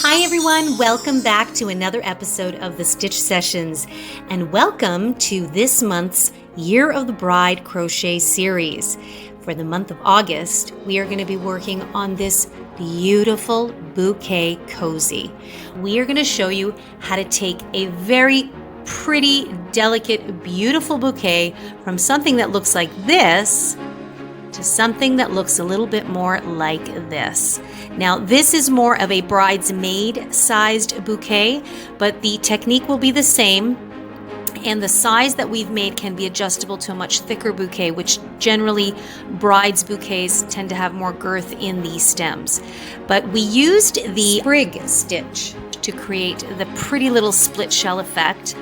Hi everyone, welcome back to another episode of the Stitch Sessions, and welcome to this month's Year of the Bride crochet series. For the month of August, we are going to be working on this beautiful Bouquet Cozy. We are going to show you how to take a very pretty, delicate, beautiful bouquet from something that looks like this to something that looks a little bit more like this. Now, this is more of a bridesmaid sized bouquet, but the technique will be the same, and the size that we've made can be adjustable to a much thicker bouquet, which generally brides bouquets tend to have more girth in the stems. But we used the sprig stitch to create the pretty little split shell effect.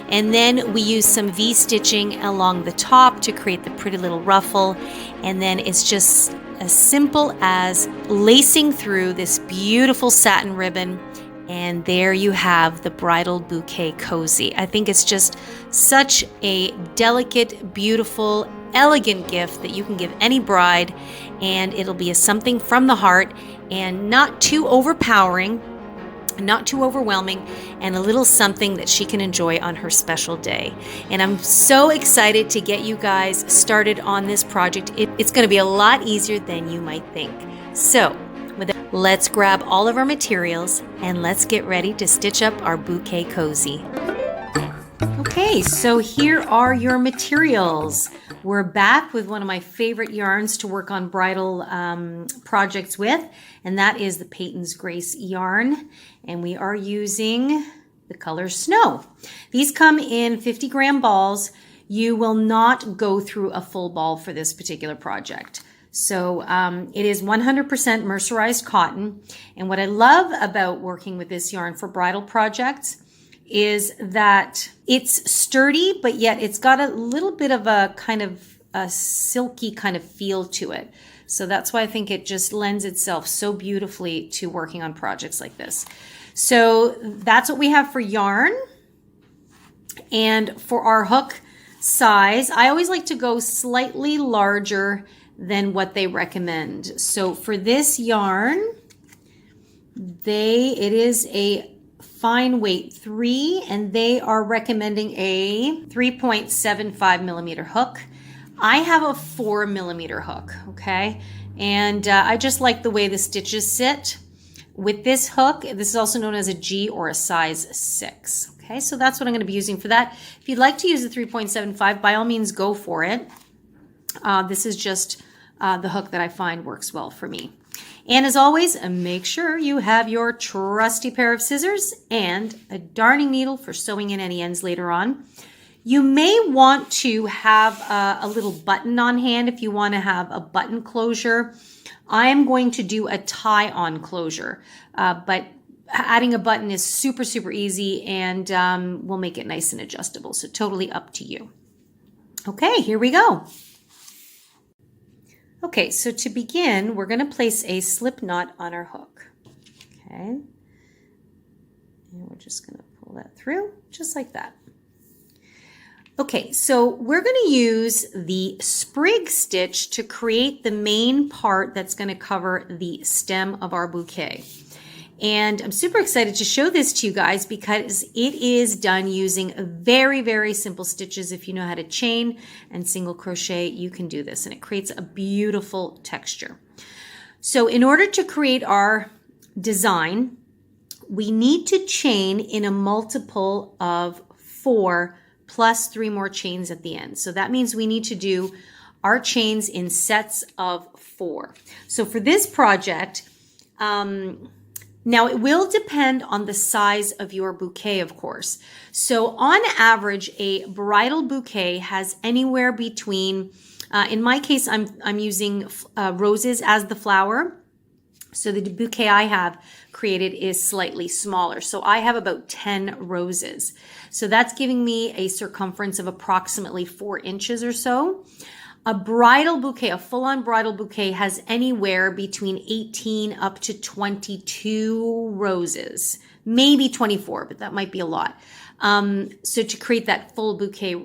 And then we use some V-stitching along the top to create the pretty little ruffle. And then it's just as simple as lacing through this beautiful satin ribbon. And there you have the Bridal Bouquet Cozy. I think it's just such a delicate, beautiful, elegant gift that you can give any bride. And it'll be a something from the heart and not too overpowering, not too overwhelming, and a little something that she can enjoy on her special day. And I'm so excited to get you guys started on this project. It's going to be a lot easier than you might think. So let's grab all of our materials and let's get ready to stitch up our Bouquet Cozy. Okay, so here are your materials. We're back with one of my favorite yarns to work on bridal projects with, and that is the Peyton's Grace yarn. And we are using the color Snow. These come in 50-gram balls. You will not go through a full ball for this particular project. So it is 100% mercerized cotton. And what I love about working with this yarn for bridal projects is that it's sturdy, but yet it's got a little bit of a kind of a silky kind of feel to it. So that's why I think it just lends itself so beautifully to working on projects like this. So that's what we have for yarn. And for our hook size, I always like to go slightly larger than what they recommend. So for this yarn, it is a fine weight 3, and they are recommending a 3.75 millimeter hook. I have a 4 millimeter hook, okay? And I just like the way the stitches sit. With this hook, this is also known as a G or a size 6, okay? So that's what I'm gonna be using for that. If you'd like to use the 3.75, by all means, go for it. This is just the hook that I find works well for me. And as always, make sure you have your trusty pair of scissors and a darning needle for sewing in any ends later on. You may want to have a little button on hand if you want to have a button closure. I'm going to do a tie-on closure, but adding a button is super, super easy, and we'll make it nice and adjustable. So totally up to you. Okay, here we go. Okay, so to begin, we're going to place a slip knot on our hook. Okay, and we're just going to pull that through just like that. Okay, so we're going to use the sprig stitch to create the main part that's going to cover the stem of our bouquet. And I'm super excited to show this to you guys because it is done using very, very simple stitches. If you know how to chain and single crochet, you can do this, and it creates a beautiful texture. So in order to create our design, we need to chain in a multiple of 4 plus 3 more chains at the end. So that means we need to do our chains in sets of 4. So for this project, now, it will depend on the size of your bouquet, of course. So on average, a bridal bouquet has anywhere between, in my case, I'm using roses as the flower. So the bouquet I have created is slightly smaller. So I have about 10 roses. So that's giving me a circumference of approximately 4 inches or so. A bridal bouquet, a full-on bridal bouquet, has anywhere between 18 up to 22 roses, maybe 24, but that might be a lot. So to create that full bouquet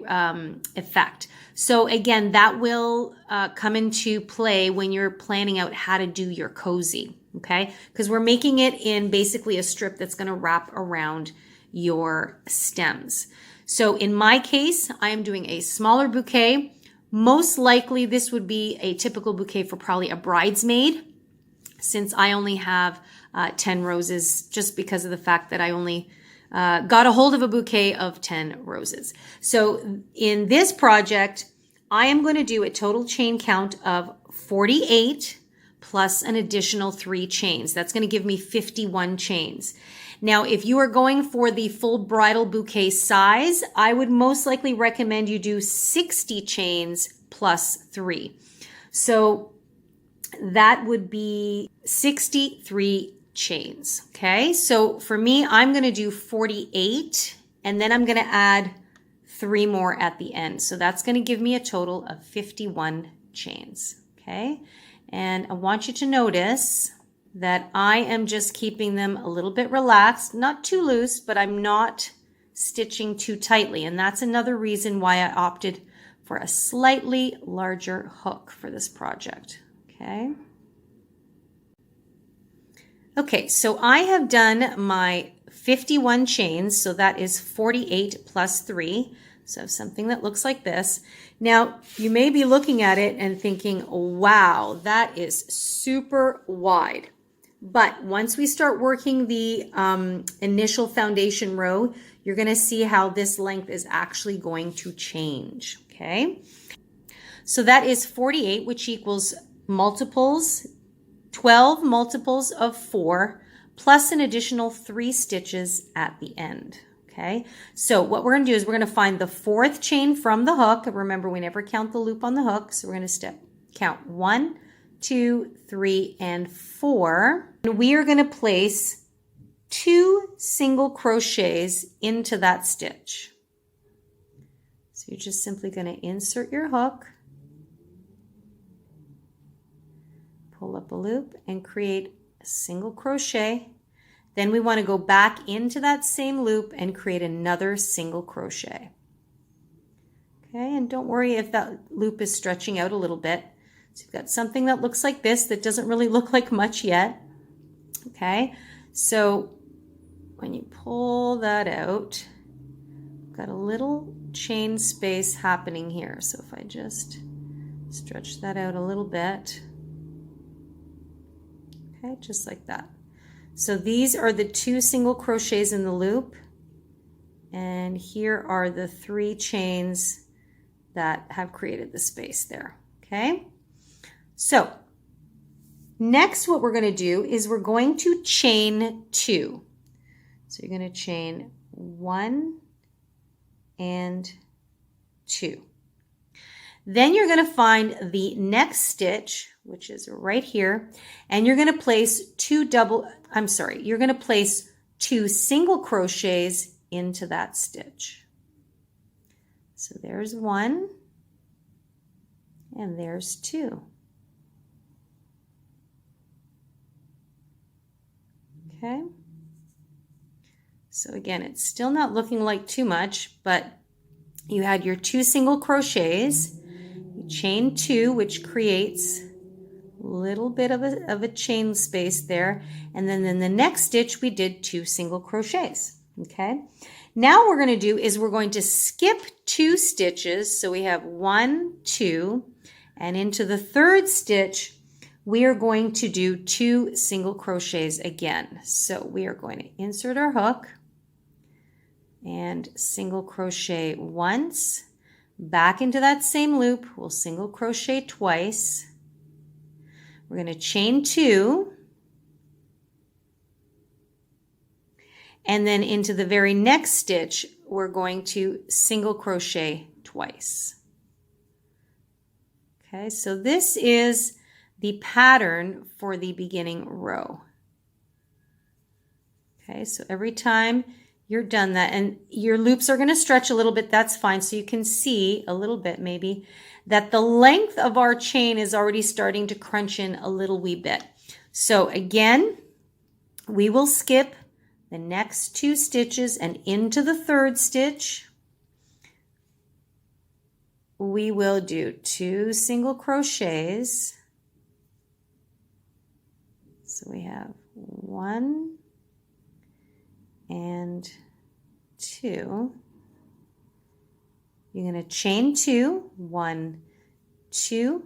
effect. So again, that will come into play when you're planning out how to do your cozy, okay? Because we're making it in basically a strip that's going to wrap around your stems. So in my case, I am doing a smaller bouquet. Most likely this would be a typical bouquet for probably a bridesmaid, since I only have 10 roses, just because of the fact that I only got a hold of a bouquet of 10 roses. So in this project, I am going to do a total chain count of 48 plus an additional 3 chains. That's going to give me 51 chains. Now, if you are going for the full bridal bouquet size, I would most likely recommend you do 60 chains plus 3. So that would be 63 chains. Okay, so for me, I'm going to do 48, and then I'm going to add 3 more at the end. So that's going to give me a total of 51 chains. Okay, and I want you to notice that I am just keeping them a little bit relaxed, not too loose, but I'm not stitching too tightly. And that's another reason why I opted for a slightly larger hook for this project. Okay. Okay, so I have done my 51 chains, so that is 48 plus 3. So something that looks like this. Now, you may be looking at it and thinking, wow, that is super wide. But once we start working the initial foundation row, you're going to see how this length is actually going to change, okay? So that is 48, which equals multiples, 12 multiples of 4, plus an additional 3 stitches at the end, okay? So what we're going to do is we're going to find the 4th chain from the hook. Remember, we never count the loop on the hook, so we're going to count 1, 2, 3, and 4. And we are going to place 2 single crochets into that stitch. So you're just simply going to insert your hook, pull up a loop, and create a single crochet. Then we want to go back into that same loop and create another single crochet. Okay, and don't worry if that loop is stretching out a little bit. So you've got something that looks like this that doesn't really look like much yet. Okay, so when you pull that out, got a little chain space happening here. So if I just stretch that out a little bit, okay, just like that. So these are the 2 single crochets in the loop, and here are the 3 chains that have created the space there. Okay, so next what we're going to do is we're going to chain 2. So you're going to chain 1 and 2. Then you're going to find the next stitch, which is right here, and you're going to place 2 single crochets into that stitch. So there's 1 and there's 2. Okay. So again, it's still not looking like too much, but you had your 2 single crochets, you chain 2, which creates a little bit of a chain space there, and then in the next stitch we did 2 single crochets. Okay, now what we're going to do is we're going to skip 2 stitches, so we have 1, 2, and into the 3rd stitch we are going to do 2 single crochets again. So we are going to insert our hook and single crochet once, back into that same loop, we'll single crochet twice. We're going to chain 2, and then into the very next stitch we're going to single crochet twice. Okay, so this is the pattern for the beginning row. Okay, so every time you're done that, and your loops are going to stretch a little bit, that's fine, so you can see a little bit maybe that the length of our chain is already starting to crunch in a little wee bit. So again, we will skip the next 2 stitches, and into the 3rd stitch we will do 2 single crochets, So we have 1 and 2. You're going to chain 2, 1, 2,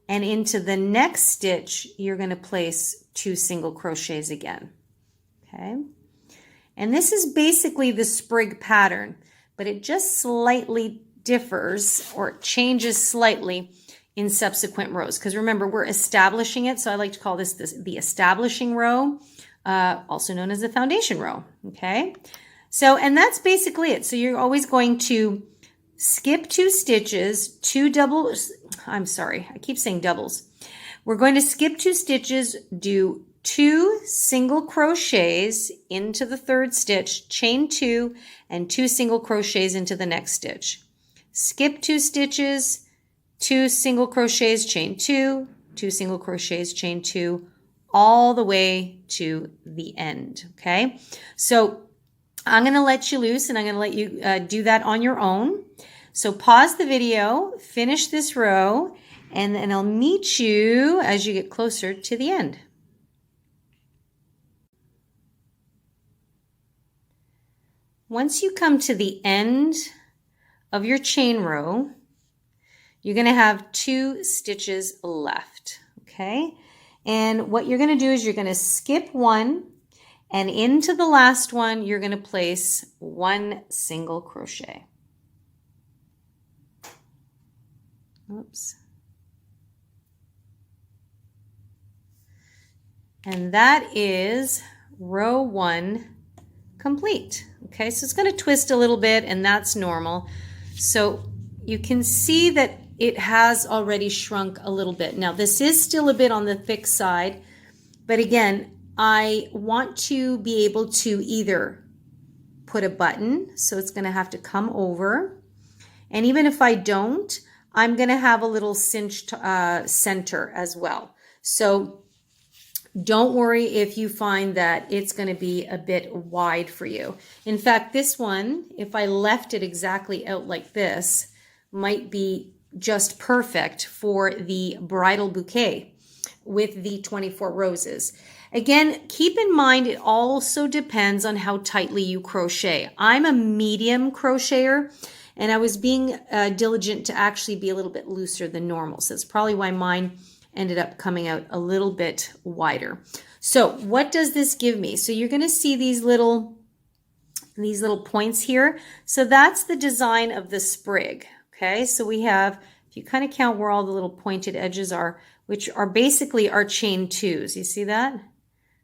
and into the next stitch, you're going to place 2 single crochets again. Okay. And this is basically the sprig pattern, but it just slightly differs or changes slightly in subsequent rows. Because remember, we're establishing it. So I like to call this the establishing row, also known as the foundation row. Okay. So, and that's basically it. So you're always going to skip 2 stitches, 2 doubles. I'm sorry, I keep saying doubles. We're going to skip 2 stitches, do 2 single crochets into the 3rd stitch, chain 2, and 2 single crochets into the next stitch. Skip 2 stitches, 2 single crochets, chain 2, 2 single crochets, chain 2, all the way to the end. Okay, so I'm going to let you loose and I'm going to let you do that on your own. So pause the video, finish this row, and then I'll meet you as you get closer to the end. Once you come to the end of your chain row, you're going to have 2 stitches left, okay? And what you're going to do is you're going to skip 1, and into the last one, you're going to place 1 single crochet. Oops. And that is row 1 complete. Okay, so it's going to twist a little bit, and that's normal. So you can see that it has already shrunk a little bit. Now this is still a bit on the thick side, but again, I want to be able to either put a button, so it's going to have to come over, and even if I don't, I'm going to have a little cinched center as well. So don't worry if you find that it's going to be a bit wide for you. In fact, this one, if I left it exactly out like this, might be just perfect for the bridal bouquet with the 24 roses. Again, keep in mind it also depends on how tightly you crochet. I'm a medium crocheter, and I was being diligent to actually be a little bit looser than normal. So that's probably why mine ended up coming out a little bit wider. So what does this give me? So you're going to see these little points here. So that's the design of the sprig. Okay, so we have, if you kind of count where all the little pointed edges are, which are basically our chain 2s. You see that?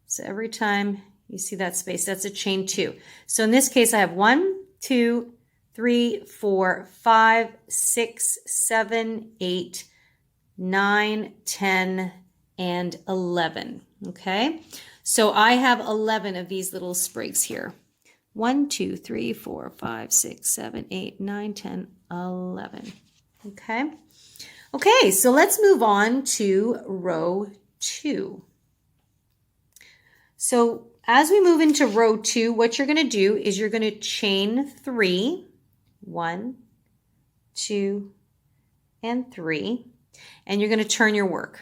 So every time you see that space, that's a chain 2. So in this case, I have 1, 2, 3, 4, 5, 6, 7, 8, 9, 10, and 11. Okay, so I have 11 of these little sprigs here. 1, 2, 3, 4, 5, 6, 7, 8, 9, 10, 11. Okay. Okay, so let's move on to row 2. So as we move into row 2, what you're going to do is you're going to chain 3, 1, 2, and 3, and you're going to turn your work.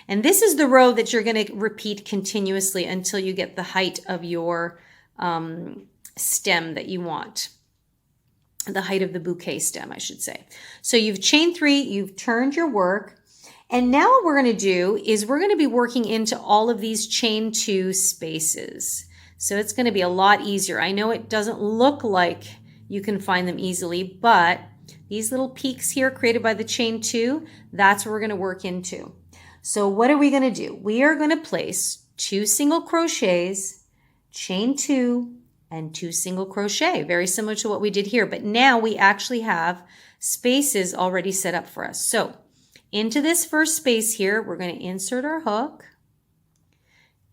And this is the row that you're going to repeat continuously until you get the height of your stem that you want. The height of the bouquet stem, I should say. So you've chained 3, you've turned your work, and now what we're going to do is we're going to be working into all of these chain 2 spaces. So it's going to be a lot easier. I know it doesn't look like you can find them easily, but these little peaks here created by the chain 2, that's what we're going to work into. So what are we going to do? We are going to place 2 single crochets, chain 2, and 2 single crochet, very similar to what we did here, but now we actually have spaces already set up for us. So into this first space here, we're going to insert our hook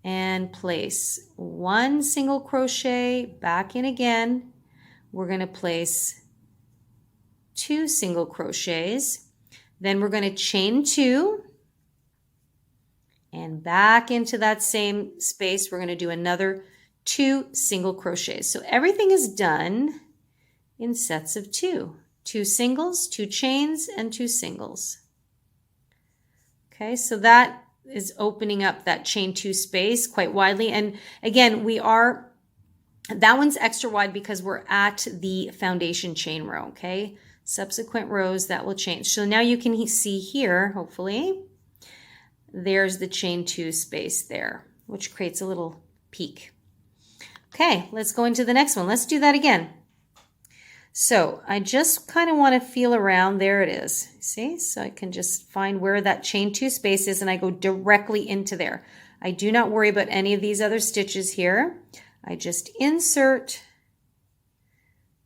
and place 1 single crochet, back in again. We're going to place 2 single crochets, then we're going to chain 2, and back into that same space, we're going to do another 2 single crochets. So everything is done in sets of 2. 2 singles, 2 chains, and 2 singles. Okay, so that is opening up that chain 2 space quite widely. And again, that one's extra wide because we're at the foundation chain row, okay? Subsequent rows, that will change. So now you can see here, hopefully, there's the chain 2 space there, which creates a little peak. Okay, let's go into the next one. Let's do that again. So I just kind of want to feel around. There it is. See? So I can just find where that chain 2 space is, and I go directly into there. I do not worry about any of these other stitches here. I just insert,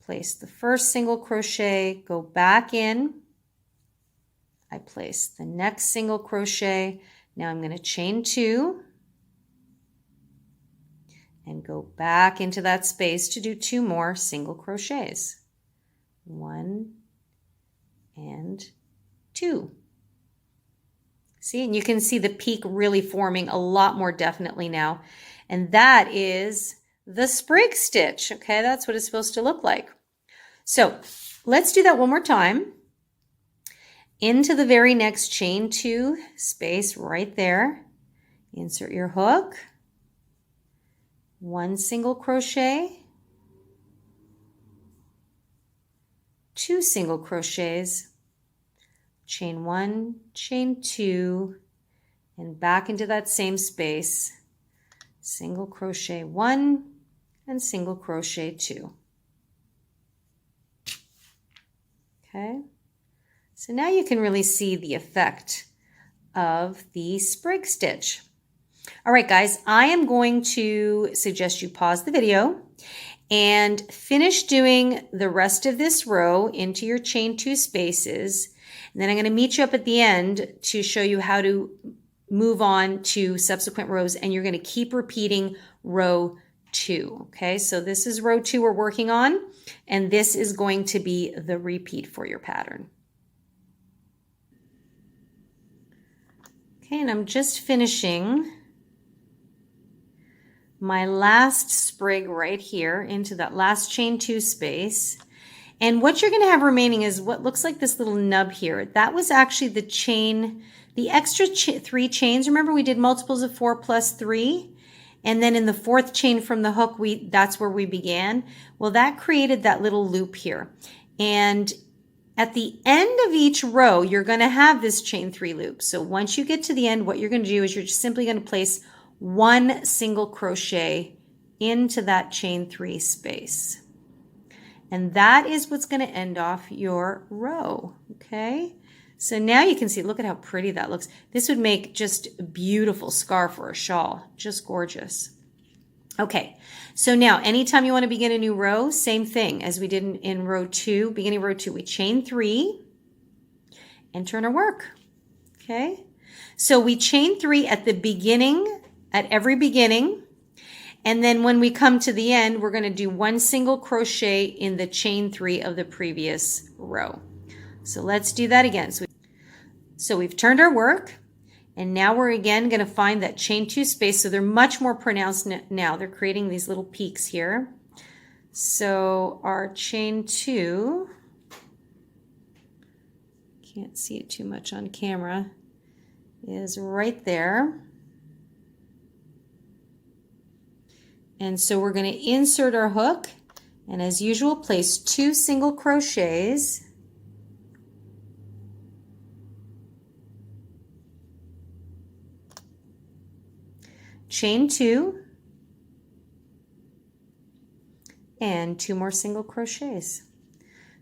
place the first single crochet, go back in. I place the next single crochet. Now I'm going to chain 2 and go back into that space to do 2 more single crochets. 1 and 2. See, and you can see the peak really forming a lot more definitely now. And that is the sprig stitch. Okay, that's what it's supposed to look like. So let's do that one more time. Into the very next chain 2 space right there. Insert your hook. 1 single crochet. 2 single crochets, chain 1, chain 2, and back into that same space, single crochet 1 and single crochet 2. Okay, so now you can really see the effect of the sprig stitch. All right, guys, I am going to suggest you pause the video and finish doing the rest of this row into your chain 2 spaces. And then I'm going to meet you up at the end to show you how to move on to subsequent rows, and you're going to keep repeating row 2. Okay, so this is row 2 we're working on, and this is going to be the repeat for your pattern. Okay, and I'm just finishing my last sprig right here into that last chain 2 space. And what you're going to have remaining is what looks like this little nub here. That was actually the chain, the extra 3 chains. Remember, we did multiples of 4 plus 3. And then in the 4th chain from the hook, that's where we began. Well, that created that little loop here. And at the end of each row, you're going to have this chain 3 loop. So once you get to the end, what you're going to do is you're just simply going to place 1 single crochet into that chain 3 space. And that is what's going to end off your row. Okay, so now you can see, look at how pretty that looks. This would make just a beautiful scarf or a shawl, just gorgeous. Okay, so now anytime you want to begin a new row, same thing as we did in row 2, beginning of row 2, we chain 3 and turn our work. Okay, so we chain 3 at the beginning, at every beginning, and then when we come to the end, we're going to do 1 single crochet in the chain 3 of the previous row. So let's do that again. So we've turned our work, and now we're again going to find that chain 2 space. So they're much more pronounced now. They're creating these little peaks here. So our chain 2, can't see it too much on camera, is right there. And so we're going to insert our hook, and as usual, place 2 single crochets. Chain 2, and 2 more single crochets.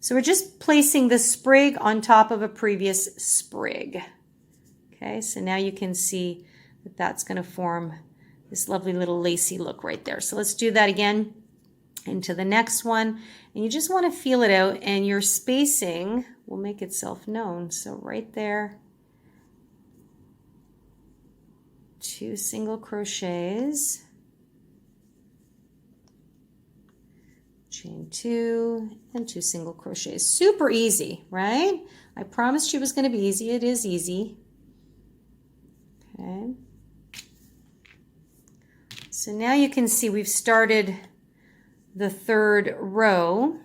So we're just placing the sprig on top of a previous sprig. Okay, so now you can see that that's going to form this lovely little lacy look right there. So let's do that again into the next one. And you just want to feel it out, and your spacing will make itself known. So right there, 2 single crochets, chain 2, and 2 single crochets. Super easy, right? I promised you it was going to be easy. It is easy. Okay. So now you can see we've started the 3rd row,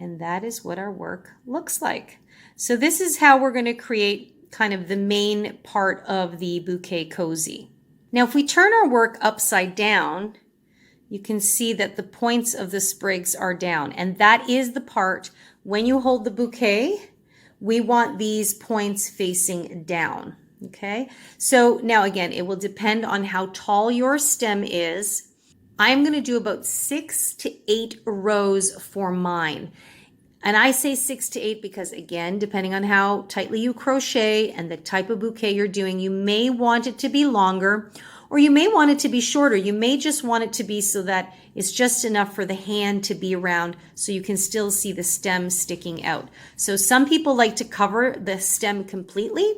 and that is what our work looks like. So this is how we're going to create kind of the main part of the Bouquet Cozy. Now, if we turn our work upside down, you can see that the points of the sprigs are down, and that is the part when you hold the bouquet, we want these points facing down. Okay, so now again, it will depend on how tall your stem is. I'm going to do about 6 to 8 rows for mine. And I say 6 to 8 because, again, depending on how tightly you crochet and the type of bouquet you're doing, you may want it to be longer or you may want it to be shorter. You may just want it to be so that it's just enough for the hand to be around so you can still see the stem sticking out. So some people like to cover the stem completely,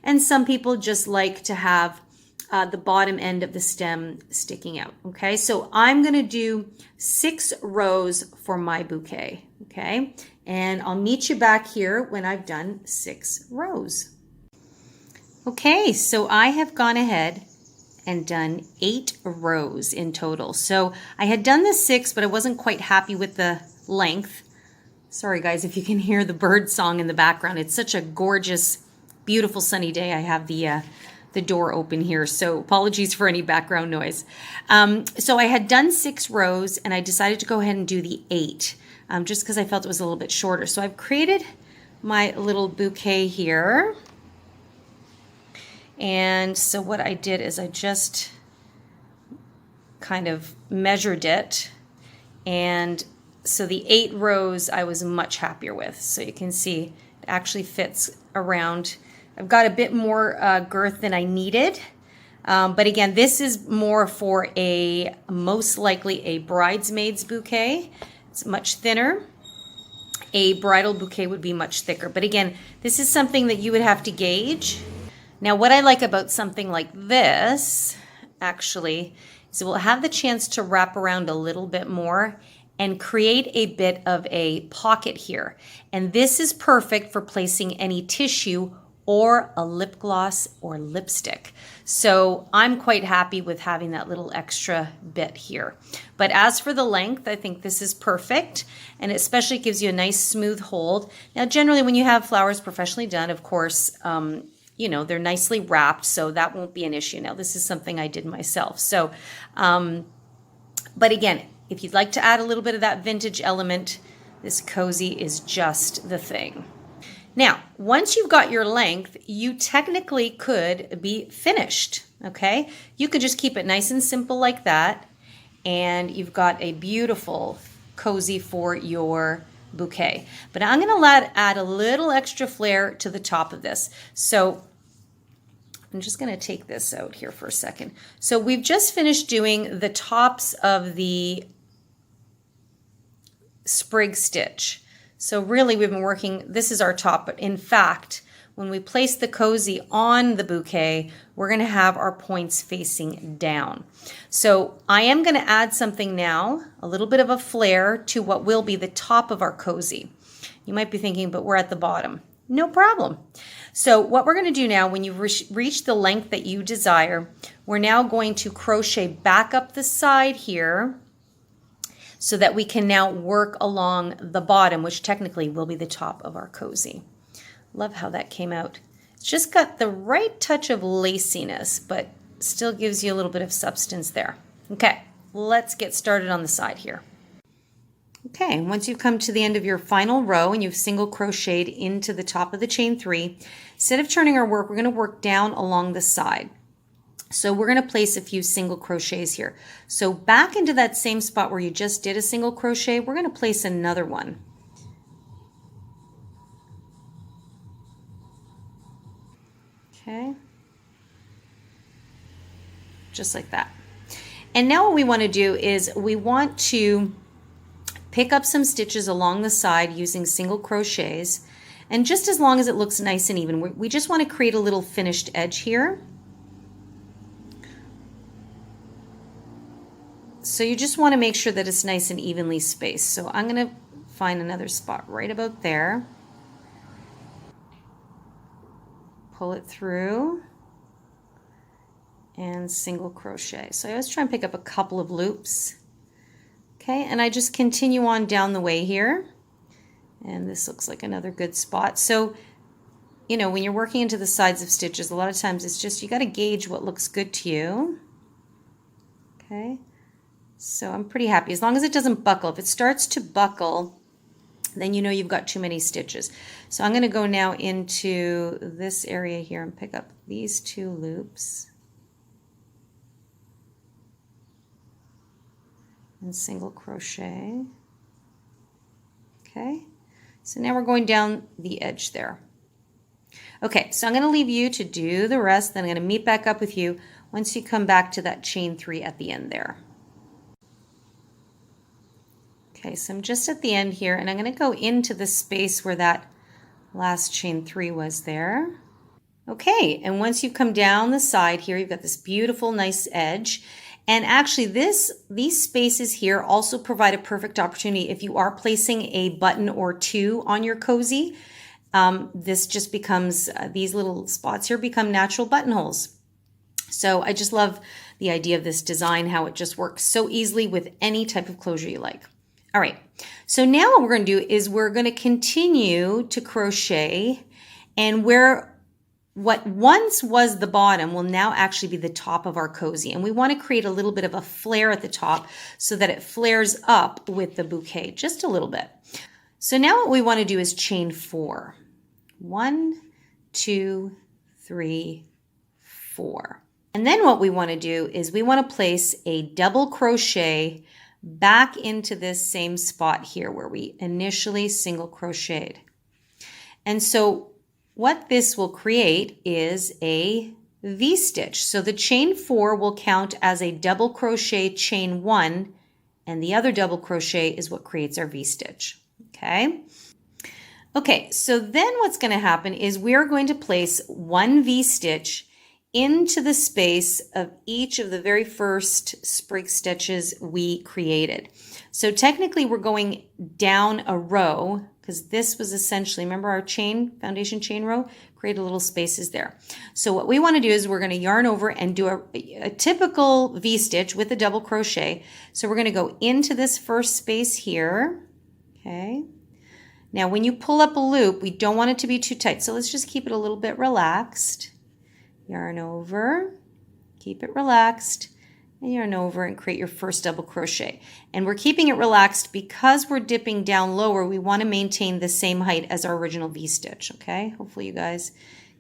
and some people just like to have the bottom end of the stem sticking out. Okay, so I'm going to do 6 rows for my bouquet. Okay, and I'll meet you back here when I've done 6 rows. Okay, so I have gone ahead and done 8 rows in total. So I had done the 6, but I wasn't quite happy with the length. Sorry guys if you can hear the bird song in the background. It's such a gorgeous, beautiful sunny day. I have the door open here, so apologies for any background noise. So I had done 6 rows and I decided to go ahead and do the 8 just because I felt it was a little bit shorter. So I've created my little bouquet here. And so what I did is I just kind of measured it, and so the 8 rows I was much happier with. So you can see it actually fits around. I've got a bit more girth than I needed, but again, this is more for most likely a bridesmaid's bouquet. It's much thinner. A bridal bouquet would be much thicker, but again, this is something that you would have to gauge. Now, what I like about something like this, actually, is it will have the chance to wrap around a little bit more and create a bit of a pocket here. And this is perfect for placing any tissue or a lip gloss or lipstick. So I'm quite happy with having that little extra bit here. But as for the length, I think this is perfect, and it especially gives you a nice smooth hold. Now, generally when you have flowers professionally done, of course, you know, they're nicely wrapped, so that won't be an issue. Now, this is something I did myself. So, but again, if you'd like to add a little bit of that vintage element, this cozy is just the thing. Now, once you've got your length, you technically could be finished, okay? You could just keep it nice and simple like that, and you've got a beautiful cozy for your bouquet. But I'm going to add a little extra flair to the top of this. So I'm just going to take this out here for a second. So we've just finished doing the tops of the sprig stitch. So really we've been working, this is our top, but in fact, when we place the cozy on the bouquet, we're going to have our points facing down. So I am going to add something now, a little bit of a flare to what will be the top of our cozy. You might be thinking, but we're at the bottom. No problem. So what we're going to do now, when you've reached the length that you desire, we're now going to crochet back up the side here so that we can now work along the bottom, which technically will be the top of our cozy. Love how that came out. It's just got the right touch of laciness, but still gives you a little bit of substance there. Okay, let's get started on the side here. Okay, once you've come to the end of your final row and you've single crocheted into the top of the chain 3, instead of turning our work, we're going to work down along the side. So we're going to place a few single crochets here. So back into that same spot where you just did a single crochet, we're going to place another one. Okay, just like that. And now what we want to do is we want to pick up some stitches along the side using single crochets, and just as long as it looks nice and even, we just want to create a little finished edge here. So you just want to make sure that it's nice and evenly spaced. So I'm going to find another spot right about there. Pull it through and single crochet. So I always try and pick up a couple of loops. Okay, and I just continue on down the way here. And this looks like another good spot. So you know, when you're working into the sides of stitches, a lot of times it's just, you got to gauge what looks good to you. Okay, so I'm pretty happy. As long as it doesn't buckle. If it starts to buckle, then you know you've got too many stitches. So I'm going to go now into this area here and pick up these 2 loops and single crochet. Okay, so now we're going down the edge there. Okay, so I'm going to leave you to do the rest, then I'm going to meet back up with you once you come back to that chain 3 at the end there. Okay, so I'm just at the end here, and I'm going to go into the space where that last chain 3 was there. Okay, and once you come down the side here, you've got this beautiful, nice edge. And actually these spaces here also provide a perfect opportunity if you are placing a button or 2 on your cozy. This just becomes, these little spots here become natural buttonholes. So I just love the idea of this design, how it just works so easily with any type of closure you like. All right, so now what we're going to do is we're going to continue to crochet, and where what once was the bottom will now actually be the top of our cozy. And we want to create a little bit of a flare at the top so that it flares up with the bouquet just a little bit. So now what we want to do is chain 4. 1, 2, 3, 4. And then what we want to do is we want to place a double crochet back into this same spot here where we initially single crocheted. And so what this will create is a V-stitch. So the chain 4 will count as a double crochet chain 1, and the other double crochet is what creates our V-stitch. Okay? Okay, so then what's going to happen is we're going to place 1 V-stitch into the space of each of the very first sprig stitches we created. So technically we're going down a row, because this was essentially, remember our chain, foundation chain row, create little spaces there. So what we want to do is we're going to yarn over and do a typical V-stitch with a double crochet. So we're going to go into this first space here. Okay. Now when you pull up a loop, we don't want it to be too tight. So let's just keep it a little bit relaxed. Yarn over, keep it relaxed, and yarn over and create your first double crochet. And we're keeping it relaxed because we're dipping down lower. We want to maintain the same height as our original V-stitch, okay? Hopefully you guys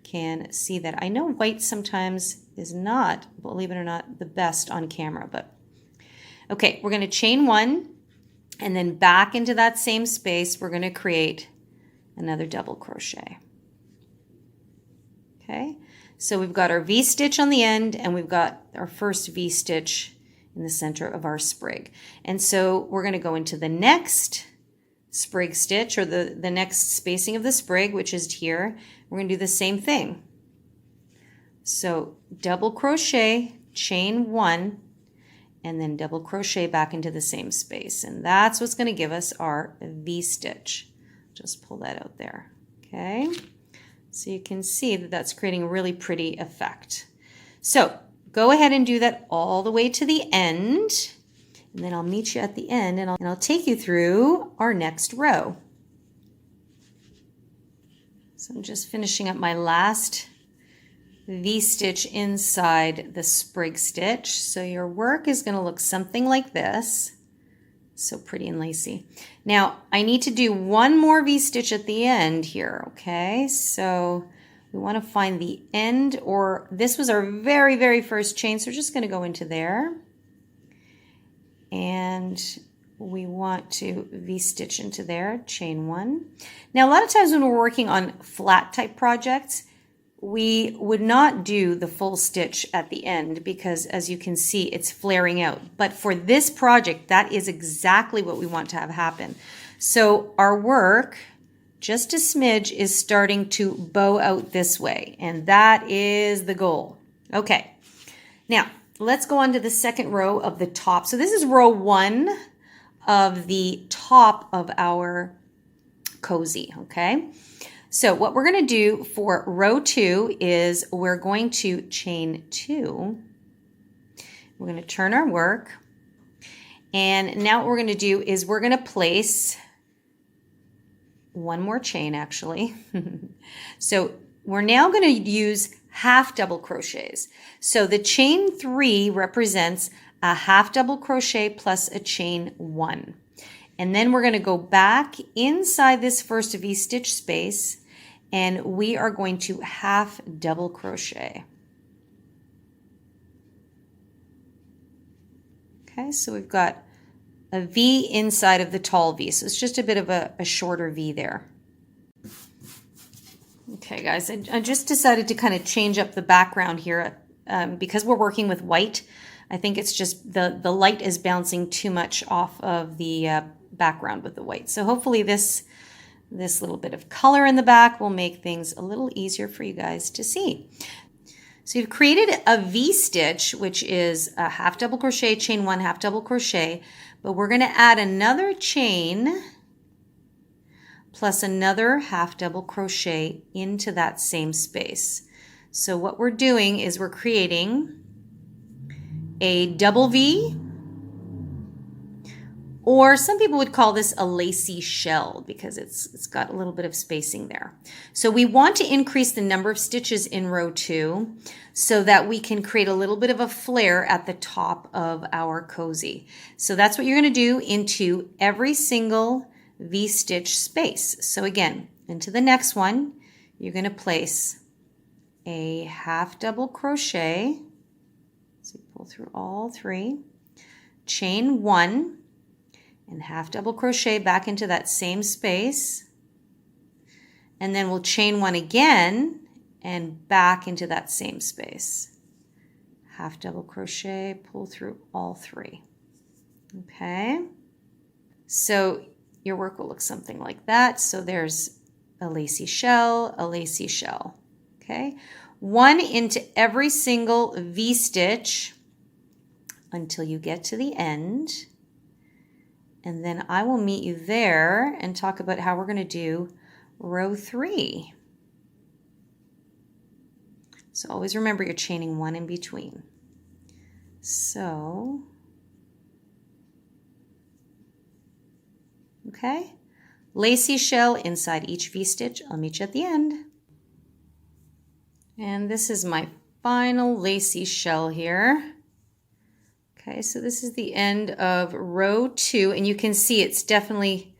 can see that. I know white sometimes is not, believe it or not, the best on camera, but okay, we're going to chain 1, and then back into that same space, we're going to create another double crochet. Okay? So we've got our V-stitch on the end, and we've got our first V-stitch in the center of our sprig. And so we're going to go into the next sprig stitch, or the next spacing of the sprig, which is here. We're going to do the same thing. So double crochet, chain 1, and then double crochet back into the same space. And that's what's going to give us our V-stitch. Just pull that out there. Okay? So you can see that that's creating a really pretty effect. So go ahead and do that all the way to the end, and then I'll meet you at the end, and I'll take you through our next row. So I'm just finishing up my last V-stitch inside the sprig stitch. So your work is going to look something like this. So pretty and lacy. Now I need to do one more V-stitch at the end here, okay? So we want to find the end, or this was our very, very first chain, so we're just going to go into there. And we want to V-stitch into there, chain 1. Now a lot of times when we're working on flat type projects, we would not do the full stitch at the end because, as you can see, it's flaring out. But for this project, that is exactly what we want to have happen. So our work, just a smidge, is starting to bow out this way, and that is the goal. Okay, now let's go on to the second row of the top. So this is row 1 of the top of our cozy, okay? So what we're going to do for row 2 is we're going to chain 2. We're going to turn our work. And now what we're going to do is we're going to place one more chain, actually. So we're now going to use half double crochets. So the chain 3 represents a half double crochet plus a chain 1. And then we're going to go back inside this first V-stitch space, and we are going to half double crochet. Okay, so we've got a V inside of the tall V. So it's just a bit of a shorter V there. Okay, guys, I just decided to kind of change up the background here because we're working with white. I think it's just the light is bouncing too much off of the background with the white. So hopefully this little bit of color in the back will make things a little easier for you guys to see. So you've created a V-stitch, which is a half double crochet, chain 1, half double crochet, but we're going to add another chain plus another half double crochet into that same space. So what we're doing is we're creating a double V, or some people would call this a lacy shell because it's got a little bit of spacing there. So we want to increase the number of stitches in row 2 so that we can create a little bit of a flare at the top of our cozy. So that's what you're going to do into every single V-stitch space. So again, into the next one, you're going to place a half double crochet. So you pull through all 3, chain 1, and half double crochet back into that same space. And then we'll chain 1 again and back into that same space. Half double crochet, pull through all 3. Okay. So your work will look something like that. So there's a lacy shell, a lacy shell. Okay. 1 into every single V-stitch until you get to the end. And then I will meet you there and talk about how we're going to do row 3. So always remember you're chaining 1 in between. So, okay, lacy shell inside each V-stitch. I'll meet you at the end. And this is my final lacy shell here. Okay, so this is the end of row 2, and you can see it's definitely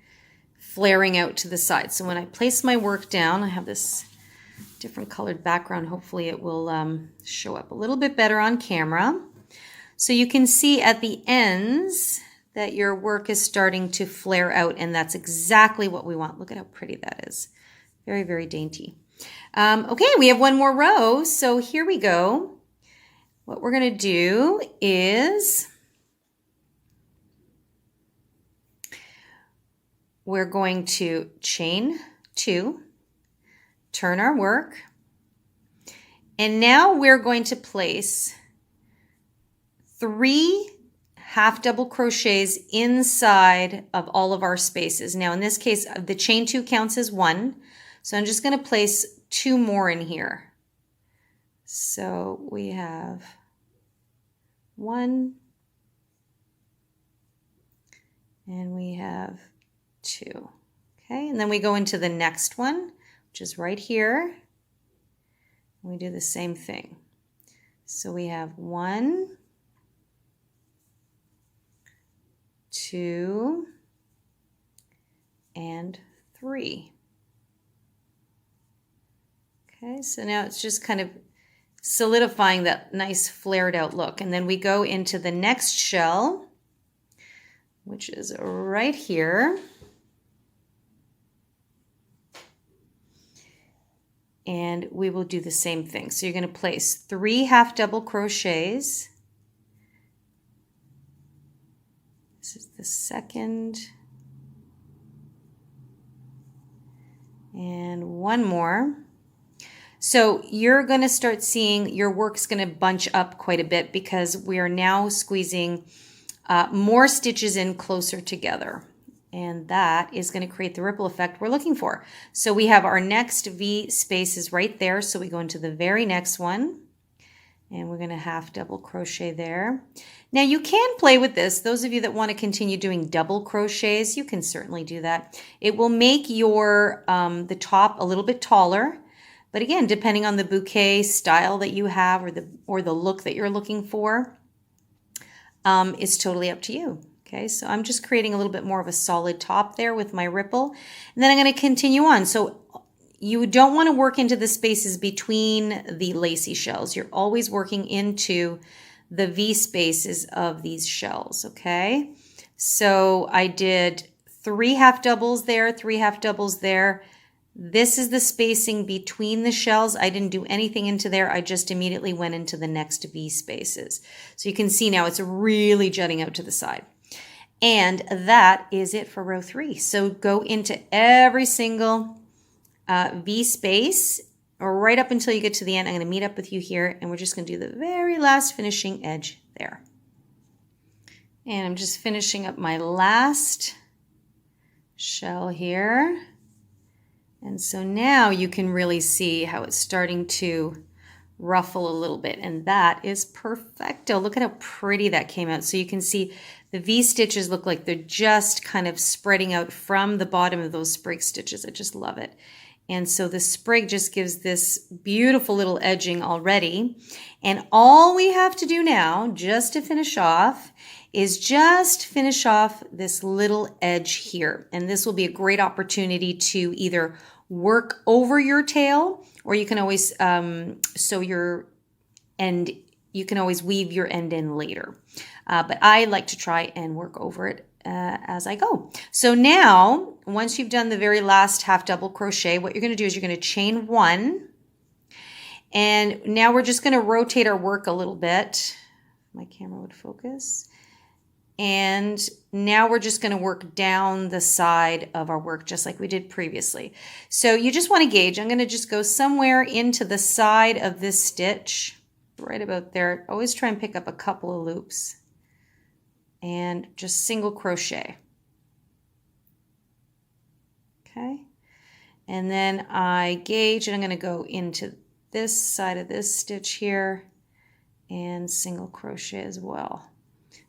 flaring out to the side. So when I place my work down, I have this different colored background. Hopefully it will show up a little bit better on camera. So you can see at the ends that your work is starting to flare out, and that's exactly what we want. Look at how pretty that is. Very, very dainty. Okay, we have one more row, so here we go. What we're going to do is we're going to chain 2, turn our work, and now we're going to place 3 half double crochets inside of all of our spaces. Now in this case, the chain 2 counts as 1, so I'm just going to place 2 more in here. So we have 1 and we have 2. Okay, and then we go into the next one, which is right here. We do the same thing. So we have 1, 2, and 3. Okay, so now it's just kind of solidifying that nice flared out look. And then we go into the next shell, which is right here. And we will do the same thing. So you're going to place 3 half double crochets. This is the second. And 1 more. So you're going to start seeing your work's going to bunch up quite a bit because we are now squeezing more stitches in closer together. And that is going to create the ripple effect we're looking for. So we have our next V spaces right there. So we go into the very next one. And we're going to half double crochet there. Now you can play with this. Those of you that want to continue doing double crochets, you can certainly do that. It will make your the top a little bit taller. But again, depending on the bouquet style that you have or the look that you're looking for, it's totally up to you. Okay, so I'm just creating a little bit more of a solid top there with my ripple. And then I'm going to continue on. So you don't want to work into the spaces between the lacy shells. You're always working into the V spaces of these shells, okay? So I did 3 half doubles there, 3 half doubles there. This is the spacing between the shells. I didn't do anything into there. I just immediately went into the next V spaces. So you can see now it's really jutting out to the side. And that is it for row 3. So go into every single V space right up until you get to the end. I'm going to meet up with you here, and we're just going to do the very last finishing edge there. And I'm just finishing up my last shell here. And so now you can really see how it's starting to ruffle a little bit, and that is perfecto. Look at how pretty that came out. So you can see the V stitches look like they're just kind of spreading out from the bottom of those sprig stitches. I just love it. And so the sprig just gives this beautiful little edging already. And all we have to do now, just to finish off, is just finish off this little edge here. And this will be a great opportunity to either work over your tail, or you can always sew your end, you can always weave your end in later. But I like to try and work over it as I go. So now, once you've done the very last half double crochet, what you're going to do is you're going to chain 1. And now we're just going to rotate our work a little bit. My camera would focus. And now we're just going to work down the side of our work just like we did previously. So you just want to gauge. I'm going to just go somewhere into the side of this stitch, right about there. Always try and pick up a couple of loops and just single crochet. Okay. And then I gauge, and I'm going to go into this side of this stitch here and single crochet as well.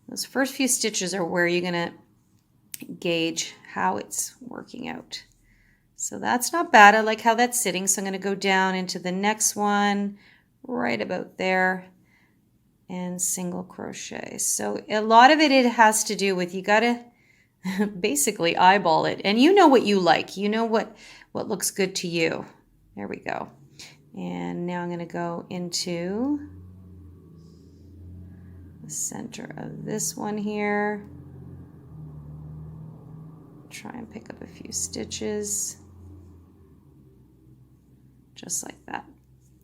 Those first few stitches are where you're going to gauge how it's working out. So that's not bad. I like how that's sitting. So I'm going to go down into the next one right about there and single crochet. So a lot of it has to do with, you got to basically eyeball it. And you know what you like. You know what looks good to you. There we go. And now I'm going to go into the center of this one here. Try and pick up a few stitches. Just like that.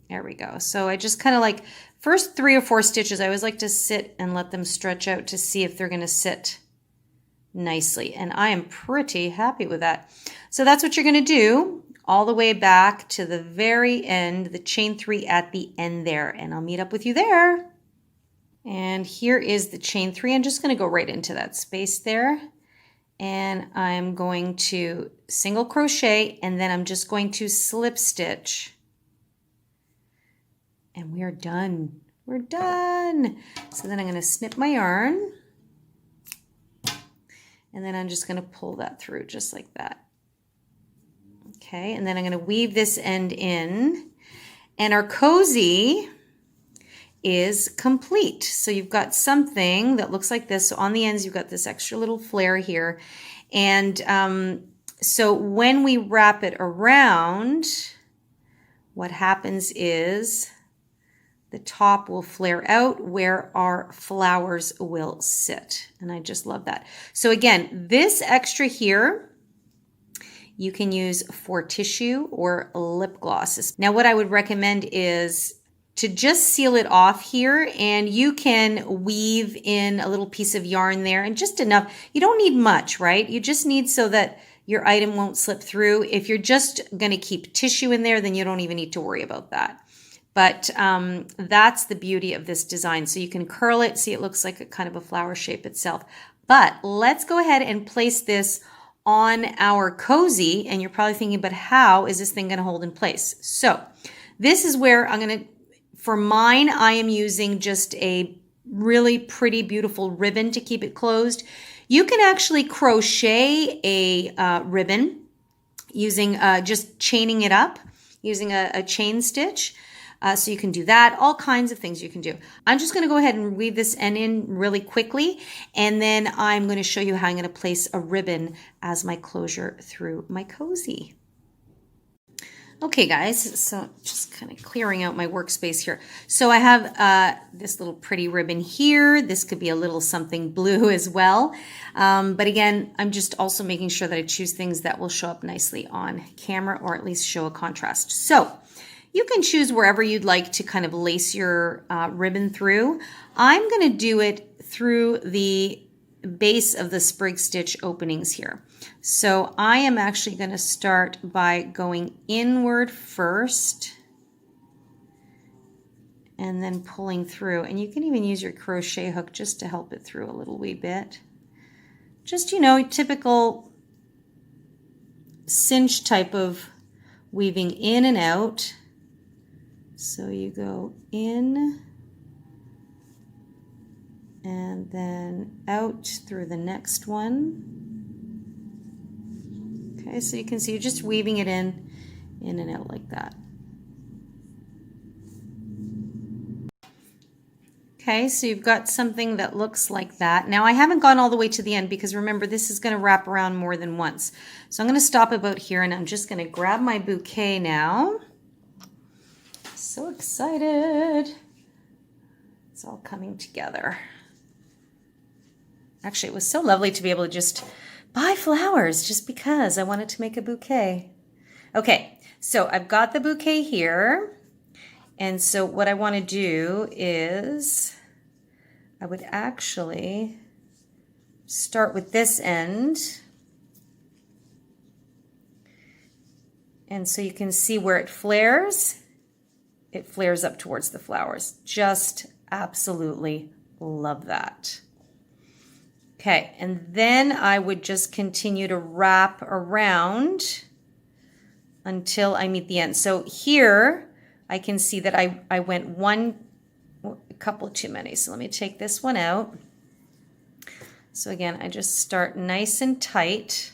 There we go. So I just kind of like, first 3 or 4 stitches, I always like to sit and let them stretch out to see if they're going to sit nicely. And I am pretty happy with that. So that's what you're going to do all the way back to the very end, the chain 3 at the end there. And I'll meet up with you there. And here is the chain 3. I'm just going to go right into that space there. And I'm going to single crochet, and then I'm just going to slip stitch. And we are done. We're done. So then I'm going to snip my yarn. And then I'm just going to pull that through just like that. Okay, and then I'm going to weave this end in. And our cozy is complete. So you've got something that looks like this. So on the ends, you've got this extra little flare here. And so when we wrap it around, what happens is the top will flare out where our flowers will sit. And I just love that. So again, this extra here, you can use for tissue or lip glosses. Now what I would recommend is to just seal it off here, and you can weave in a little piece of yarn there and just enough. You don't need much, right? You just need so that your item won't slip through. If you're just going to keep tissue in there, then you don't even need to worry about that. But that's the beauty of this design. So you can curl it. See, it looks like a kind of a flower shape itself. But let's go ahead and place this on our cozy. And you're probably thinking, but how is this thing going to hold in place? So this is where I'm going to, for mine, I am using just a really pretty, beautiful ribbon to keep it closed. You can actually crochet a ribbon using just chaining it up. using a chain stitch. So you can do that, all kinds of things you can do. I'm just going to go ahead and weave this end in really quickly, and then I'm going to show you how I'm going to place a ribbon as my closure through my cozy. Okay guys, so just kind of clearing out my workspace here. So I have this little pretty ribbon here. This could be a little something blue as well. But again, I'm just also making sure that I choose things that will show up nicely on camera, or at least show a contrast. So you can choose wherever you'd like to kind of lace your ribbon through. I'm going to do it through the base of the sprig stitch openings here. So I am actually going to start by going inward first and then pulling through. And you can even use your crochet hook just to help it through a little wee bit. Just, you know, typical cinch type of weaving in and out. So you go in and then out through the next one. Okay, so you can see you're just weaving it in and out like that. Okay, so you've got something that looks like that. Now I haven't gone all the way to the end because remember this is going to wrap around more than once. So I'm going to stop about here and I'm just going to grab my bouquet now. So excited. It's all coming together. Actually, it was so lovely to be able to just buy flowers just because I wanted to make a bouquet. Okay, so I've got the bouquet here. And so what I want to do is I would actually start with this end. And so you can see where it flares up towards the flowers. Just absolutely love that. Okay, and then I would just continue to wrap around until I meet the end. So here I can see that I went a couple too many. So let me take this one out. So again, I just start nice and tight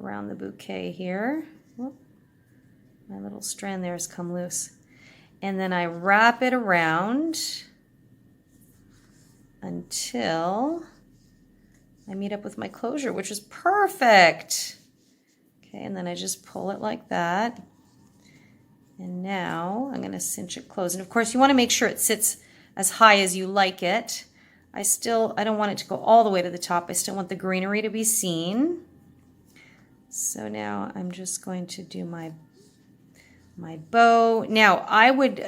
around the bouquet here. Whoop, my little strand there has come loose. And then I wrap it around until I meet up with my closure, which is perfect. Okay, and then I just pull it like that. And now I'm going to cinch it closed. And of course, you want to make sure it sits as high as you like it. I don't want it to go all the way to the top. I still want the greenery to be seen. So now I'm just going to do my bow. Now I would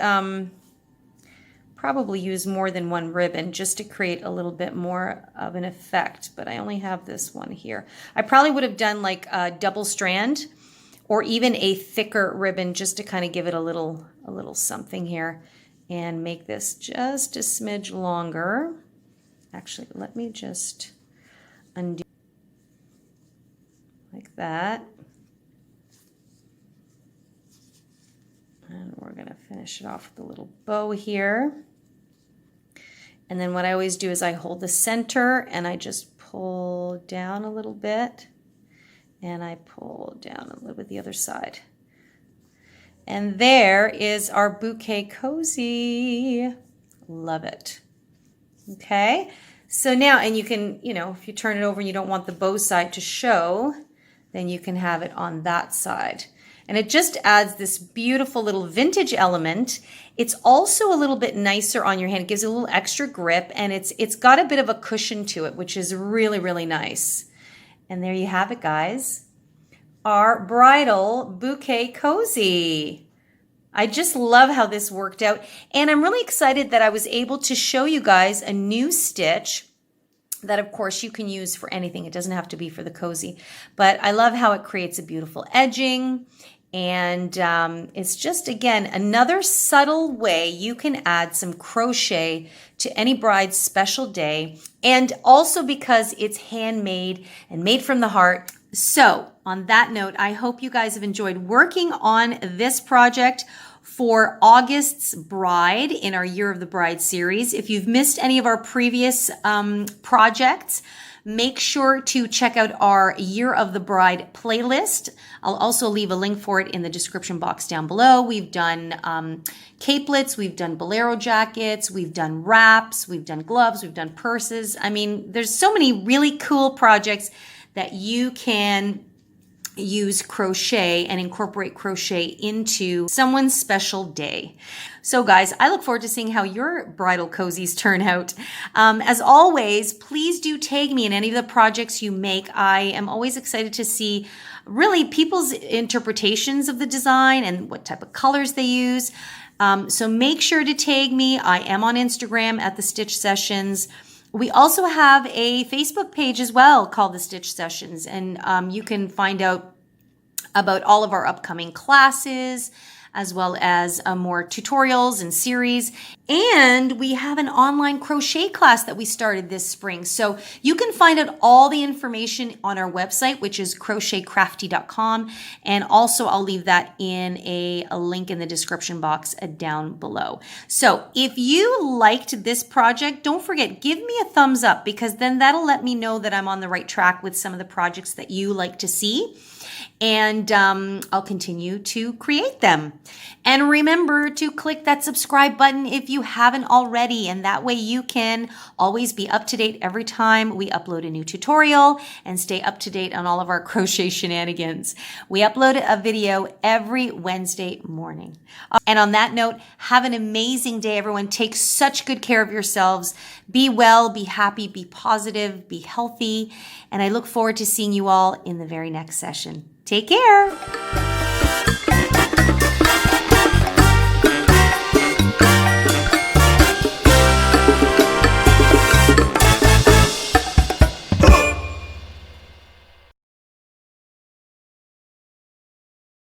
probably use more than one ribbon just to create a little bit more of an effect, but I only have this one here. I probably would have done like a double strand or even a thicker ribbon just to kind of give it a little something here and make this just a smidge longer. Actually, let me just undo like that. And we're going to finish it off with a little bow here. And then what I always do is I hold the center and I just pull down a little bit. And I pull down a little bit the other side. And there is our Bouquet Cozy. Love it. Okay. So now, and you can, you know, if you turn it over and you don't want the bow side to show, then you can have it on that side. And it just adds this beautiful little vintage element. It's also a little bit nicer on your hand. It gives it a little extra grip, and it's got a bit of a cushion to it, which is really, really nice. And there you have it, guys. Our bridal Bouquet Cozy. I just love how this worked out. And I'm really excited that I was able to show you guys a new stitch that, of course, you can use for anything. It doesn't have to be for the cozy. But I love how it creates a beautiful edging. And it's just, again, another subtle way you can add some crochet to any bride's special day. And also because it's handmade and made from the heart. So on that note, I hope you guys have enjoyed working on this project for August's bride in our Year of the Bride series. If you've missed any of our previous projects, make sure to check out our Year of the Bride playlist. I'll also leave a link for it in the description box down below. We've done capelets, we've done Bolero jackets, we've done wraps, we've done gloves, we've done purses. I mean, there's so many really cool projects that you can use crochet and incorporate crochet into someone's special day. So guys, I look forward to seeing how your bridal cozies turn out. As always, please do tag me in any of the projects you make. I am always excited to see really people's interpretations of the design and what type of colors they use. So make sure to tag me. I am on Instagram at The Stitch Sessions. We also have a Facebook page as well called The Stitch Sessions, and you can find out about all of our upcoming classes, as well as more tutorials and series. And we have an online crochet class that we started this spring. So you can find out all the information on our website, which is crochetcrafty.com. And also I'll leave that in a link in the description box down below. So if you liked this project, don't forget, give me a thumbs up, because then that'll let me know that I'm on the right track with some of the projects that you like to see. And I'll continue to create them. And remember to click that subscribe button if you haven't already, and that way you can always be up to date every time we upload a new tutorial and stay up to date on all of our crochet shenanigans. We upload a video every Wednesday morning. And on that note, have an amazing day, everyone. Take such good care of yourselves. Be well, be happy, be positive, be healthy. And I look forward to seeing you all in the very next session. Take care.